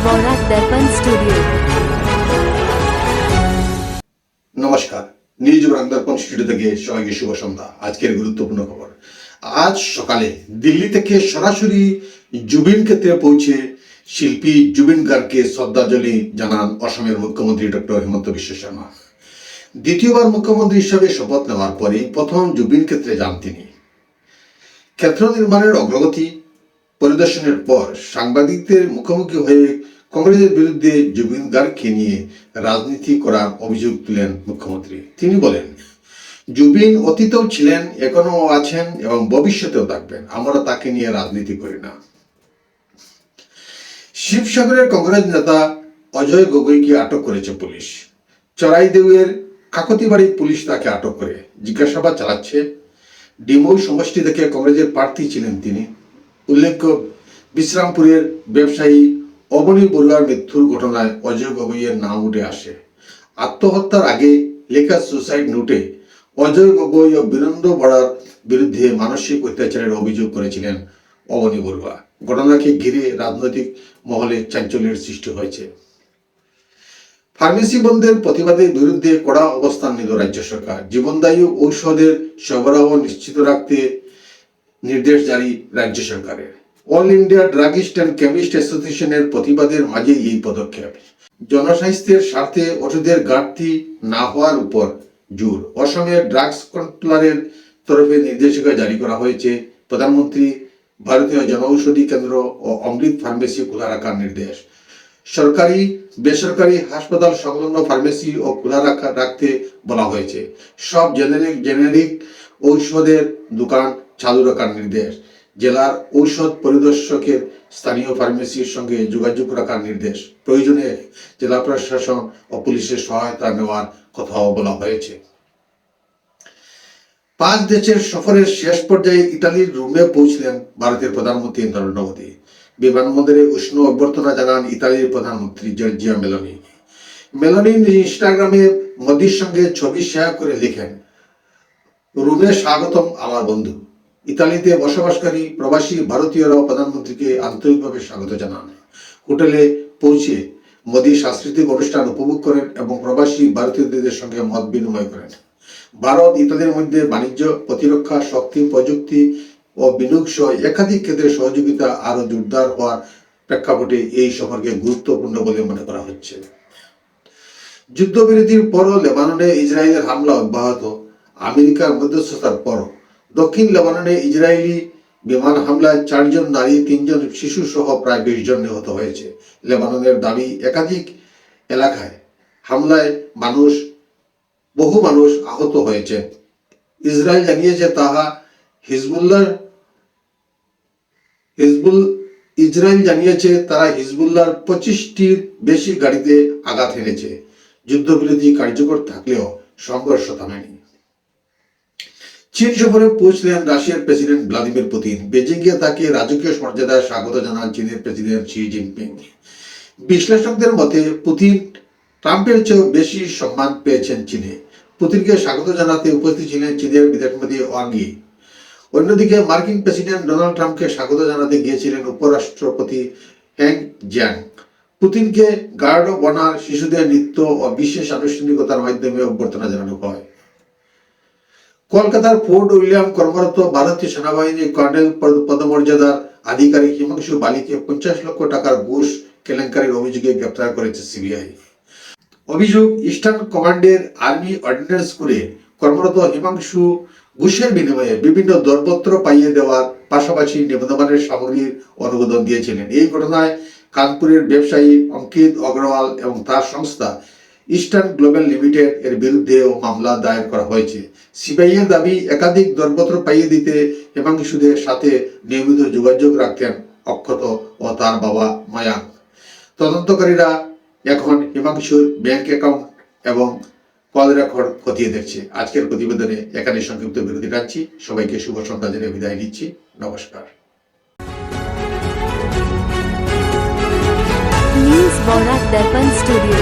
বরাক দর্পণ studio. নমস্কার, news Barak দর্পণ studio থেকে সবাইকে শুভ সন্ধ্যা। আজকের গুরুত্বপূর্ণ খবর। আজ সকালে দিল্লি থেকে সরাসরি জুবিন ক্ষেত্রে পৌঁছে শিল্পী জুবিন গার্গকে শ্রদ্ধাঞ্জলি জানান অসমের মুখ্যমন্ত্রী ডক্টর হিমন্ত বিশ্ব শর্মা। দ্বিতীয়বার মুখ্যমন্ত্রী হিসাবে শপথ নেওয়ার পরে প্রথম জুবিন ক্ষেত্রে যান তিনি। ক্ষেত্র নির্মাণের অগ্রগতি পরিদর্শনের পর সাংবাদিকদের মুখোমুখি হয়ে কংগ্রেসের বিরুদ্ধে জুবিন গার্গকে নিয়ে রাজনীতি করার অভিযোগ তুলেন মুখ্যমন্ত্রী। তিনি বলেন, জুবিন অতীতেও ছিলেন, এখনো আছেন এবং ভবিষ্যতেও থাকবেন। আমরা তাকে নিয়ে রাজনীতি করি না। শিবসাগরের কংগ্রেস নেতা অজয় গগৈকে আটক করেছে পুলিশ। চড়াইদেউয়ের কাকতিবাড়ি পুলিশ তাকে আটক করে জিজ্ঞাসাবাদ চালাচ্ছে। ডিমৌই সমষ্টি থেকে কংগ্রেসের প্রার্থী ছিলেন তিনি। উল্লেখ্য, বিশ্রামপুরের ব্যবসায়ী অবনী বড়ুয়ার মৃত্যুর ঘটনায় অজয় গগৈয়ের নাম উঠে আসে। আত্মহত্যার আগে লেখা সুসাইড নোটে অজয় গগৈ ও বীরেন্দ্র বড়ার বিরুদ্ধে মানসিক অত্যাচারের অভিযোগ করেছিলেন অবনী বড়ুয়া। ঘটনাকে ঘিরে রাজনৈতিক মহলে চাঞ্চল্যের সৃষ্টি হয়েছে। ফার্মেসি বন্ধের প্রতিবাদের বিরুদ্ধে কড়া অবস্থান নিল রাজ্য সরকার। জীবনদায়ী ঔষধের সরবরাহ নিশ্চিত রাখতে নির্দেশ জারি রাজ্য সরকারের। All India druggist and chemist অ্যাসোসিয়েশনের প্রতিবাদের মাঝে এই পদক্ষেপ। জনস্বাস্থ্যের স্বার্থে ওষুধের ঘাটতি না হওয়ার উপর জোর। অসমের ড্রাগস কন্ট্রোলারের তরফে নির্দেশিকা জারি করা হয়েছে। প্রধানমন্ত্রী ভারতীয় জনঔষধি কেন্দ্র ও অমৃত ফার্মেসি খোলা রাখার নির্দেশ। সরকারি বেসরকারি হাসপাতাল সংলগ্ন ফার্মেসি ও খোলা রাখতে বলা হয়েছে। সব জেনেরিক ঔষধের দোকান চালু রাখার নির্দেশ। জেলার ঔষধ পরিদর্শকের স্থানীয় ফার্মেসির সঙ্গে যোগাযোগ রাখার নির্দেশ। প্রয়োজনে জেলা প্রশাসন ও পুলিশের সহায়তা নেওয়ার কথাও বলা হয়েছে। 5 দেশের সফরের শেষ পর্যায়ে ইতালির রোমে পৌঁছলেন ভারতের প্রধানমন্ত্রী নরেন্দ্র মোদী। বিমানবন্দরে উষ্ণ অভ্যর্থনা জানান ইতালির প্রধানমন্ত্রী জর্জিয়া মেলোনি। মেলোনি ইনস্টাগ্রামে মোদীর সঙ্গে ছবি শেয়ার করে লিখেন, রোমে স্বাগতম আমার বন্ধু। ইতালিতে বসবাসকারী প্রবাসী ভারতীয়রাও প্রধানমন্ত্রীকে আন্তরিকভাবে স্বাগত জানান। হোটেলে পৌঁছে মোদী সাংস্কৃতিক অনুষ্ঠান উপভোগ করেন এবং প্রবাসী ভারতীয়দের সঙ্গে মত বিনিময় করেন। ভারত ইতালির মধ্যে বাণিজ্য, প্রতিরক্ষা, শক্তি, প্রযুক্তি ও বিনিয়োগ সহ একাধিক ক্ষেত্রে সহযোগিতা আরো জোরদার হওয়ার প্রেক্ষাপটে এই সফরকে গুরুত্বপূর্ণ বলে মনে করা হচ্ছে। যুদ্ধবিরতির পরও লেবাননে ইসরায়েলের হামলা অব্যাহত। আমেরিকার মধ্যস্থতার পরও দক্ষিণ লেবাননে ইসরায়েলি বিমান হামলায় 4 জন নারী, 3 জন শিশু সহ প্রায় 20 জন নিহত হয়েছে। লেবাননের দাবি, একাধিক এলাকায় হামলায় বহু মানুষ আহত হয়েছে। ইসরায়েল জানিয়েছে তারা হিজবুল্লাহর 25টির বেশি গাড়িতে আঘাত হেনেছে। যুদ্ধবিরতি কার্যকর থাকলেও সংঘর্ষ থামেনি। চীন সফরে পৌঁছলেন রাশিয়ার প্রেসিডেন্ট ভ্লাদিমির পুতিন। বেজিং গিয়ে তাকে রাজকীয় মর্যাদায় স্বাগত জানান চীনের প্রেসিডেন্ট শি জিনপিং। বিশ্লেষকদের মতে পুতিন ট্রাম্পের চেয়েও বেশি সম্মান পেয়েছেন চীনে। পুতিনকে স্বাগত জানাতে উপস্থিত ছিলেন চীনের বিদেশমন্ত্রী ওয়াং ই। অন্যদিকে মার্কিন প্রেসিডেন্ট ডোনাল্ড ট্রাম্পকে স্বাগত জানাতে গিয়েছিলেন উপরাষ্ট্রপতি হ্যাং জিয়াং। পুতিনকে গার্ড অব অনার, শিশুদের নৃত্য ও বিশেষ আনুষ্ঠানিকতার মাধ্যমে অভ্যর্থনা জানানো হয়। কলকাতার ফোর্ট উইলিয়াম কর্মরত ভারতীয় সেনাবাহিনীর কর্নেল পদমর্যাদার আধিকারিক হিমাংশু বালিকে 50 লক্ষ টাকার ঘুষ কেলেঙ্কারির অভিযোগে গ্রেপ্তার করেছে সিবিআই। অভিযোগ, ইস্টার্ন কমান্ডের আর্মি অর্ডিন্যান্স করে কর্মরত হিমাংশু ঘুষের বিনিময়ে বিভিন্ন দরপত্র পাইয়ে দেওয়ার পাশাপাশি নিম্নমানের সামগ্রীর অনুমোদন দিয়েছিলেন। এই ঘটনায় কানপুরের ব্যবসায়ী অঙ্কিত অগ্রওয়াল এবং তার সংস্থা ইস্টার্ন গ্লোবাল লিমিটেড এর বিরুদ্ধেও মামলা দায়ের করা হয়েছে। সিবিআই এর দাবি, একাধিক দরপত্র পাইয়ে দিতে হিমাংশুদের সাথে নিয়মিত যোগাযোগ রাখতেন অক্ষত ও তার বাবা মায়াঙ্ক। তদন্তকারীরা এখন হিমাংশুর ব্যাংক অ্যাকাউন্ট এবং কল রেকর্ড খতিয়ে দেখছে। আজকের প্রতিবেদনে এখানে সংক্ষিপ্ত বিরতি রাখছি। সবাইকে শুভ সন্ধ্যা জানিয়ে বিদায় নিচ্ছি। নমস্কার। নিউজ বরাক দর্পণ স্টুডিও।